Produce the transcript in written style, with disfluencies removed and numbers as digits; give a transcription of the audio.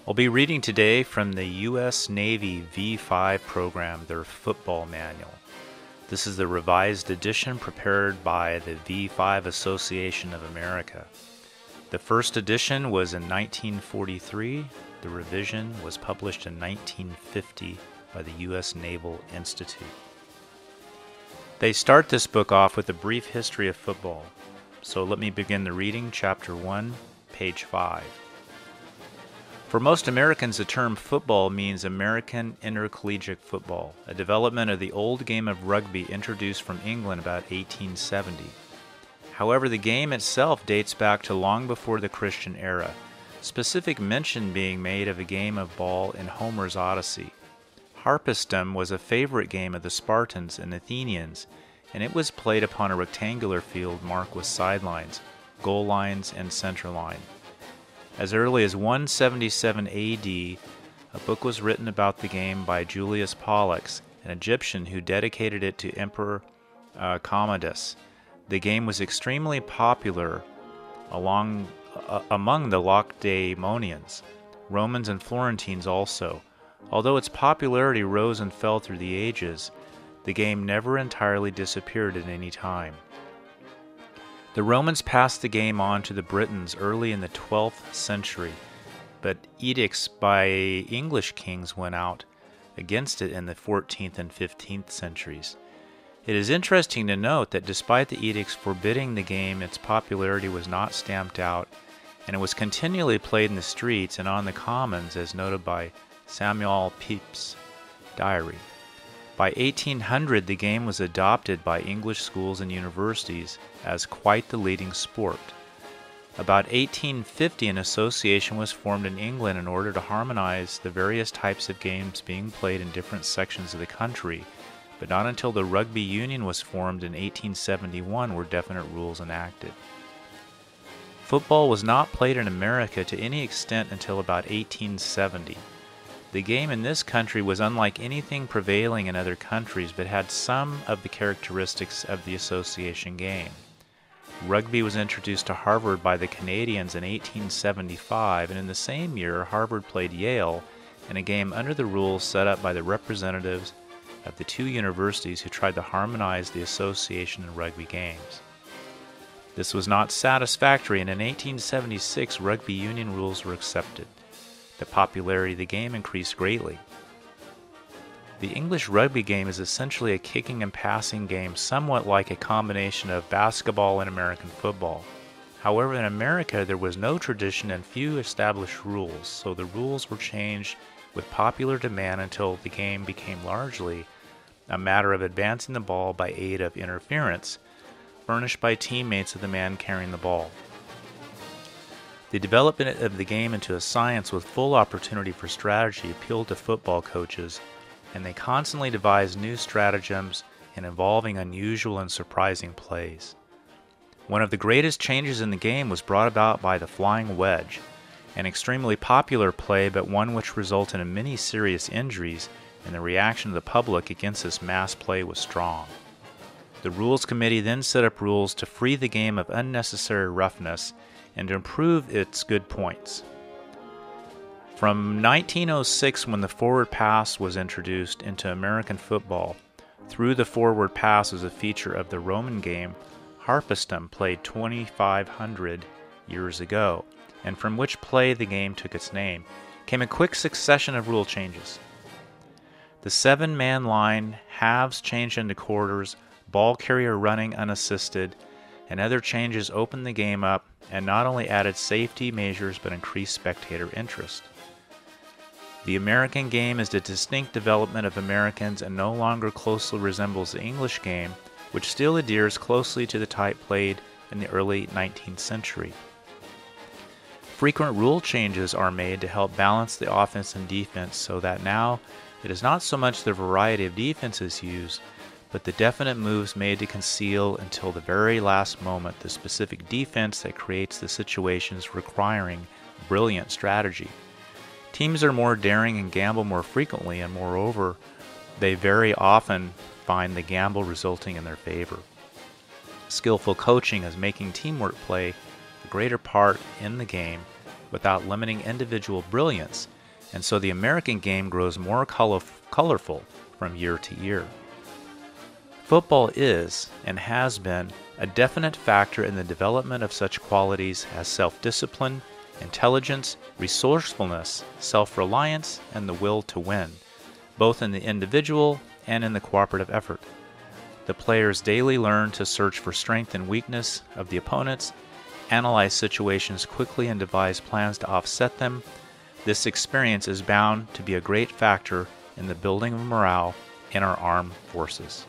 I'll be reading today from the U.S. Navy V5 program, their football manual. This is the revised edition prepared by the V5 Association of America. The first edition was in 1943. The revision was published in 1950 by the U.S. Naval Institute. They start this book off with a brief history of football. So let me begin the reading, Chapter 1, page 5. For most Americans, the term football means American intercollegiate football, a development of the old game of rugby introduced from England about 1870. However, the game itself dates back to long before the Christian era, specific mention being made of a game of ball in Homer's Odyssey. Harpastum was a favorite game of the Spartans and Athenians, and it was played upon a rectangular field marked with sidelines, goal lines, and center line. As early as 177 AD, a book was written about the game by Julius Pollux, an Egyptian who dedicated it to Emperor Commodus. The game was extremely popular among the Lacedaemonians, Romans, and Florentines also. Although its popularity rose and fell through the ages, the game never entirely disappeared at any time. The Romans passed the game on to the Britons early in the 12th century, but edicts by English kings went out against it in the 14th and 15th centuries. It is interesting to note that despite the edicts forbidding the game, its popularity was not stamped out, and it was continually played in the streets and on the commons, as noted by Samuel Pepys' diary. By 1800, the game was adopted by English schools and universities as quite the leading sport. About 1850, an association was formed in England in order to harmonize the various types of games being played in different sections of the country, but not until the Rugby Union was formed in 1871 were definite rules enacted. Football was not played in America to any extent until about 1870. The game in this country was unlike anything prevailing in other countries, but had some of the characteristics of the association game. Rugby was introduced to Harvard by the Canadians in 1875, and in the same year, Harvard played Yale in a game under the rules set up by the representatives of the two universities who tried to harmonize the association and rugby games. This was not satisfactory, and in 1876, rugby union rules were accepted. The popularity of the game increased greatly. The English rugby game is essentially a kicking and passing game, somewhat like a combination of basketball and American football. However, in America, there was no tradition and few established rules, so the rules were changed with popular demand until the game became largely a matter of advancing the ball by aid of interference, furnished by teammates of the man carrying the ball. The development of the game into a science with full opportunity for strategy appealed to football coaches, and they constantly devised new stratagems and involving unusual and surprising plays. One of the greatest changes in the game was brought about by the flying wedge, an extremely popular play, but one which resulted in many serious injuries, and the reaction of the public against this mass play was strong. The Rules Committee then set up rules to free the game of unnecessary roughness and to improve its good points. From 1906, when the forward pass was introduced into American football, through the forward pass as a feature of the Roman game, Harpastum played 2,500 years ago, and from which play the game took its name, came a quick succession of rule changes. The 7-man line, halves changed into quarters, ball carrier running unassisted, and other changes opened the game up and not only added safety measures but increased spectator interest. The American game is the distinct development of Americans and no longer closely resembles the English game, which still adheres closely to the type played in the early 19th century. Frequent rule changes are made to help balance the offense and defense so that now it is not so much the variety of defenses used, but the definite moves made to conceal until the very last moment the specific defense that creates the situations requiring brilliant strategy. Teams are more daring and gamble more frequently, and moreover, they very often find the gamble resulting in their favor. Skillful coaching is making teamwork play a greater part in the game, without limiting individual brilliance, and so the American game grows more colorful from year to year. Football is, and has been, a definite factor in the development of such qualities as self-discipline, intelligence, resourcefulness, self-reliance, and the will to win, both in the individual and in the cooperative effort. The players daily learn to search for strength and weakness of the opponents, analyze situations quickly and devise plans to offset them. This experience is bound to be a great factor in the building of morale in our armed forces.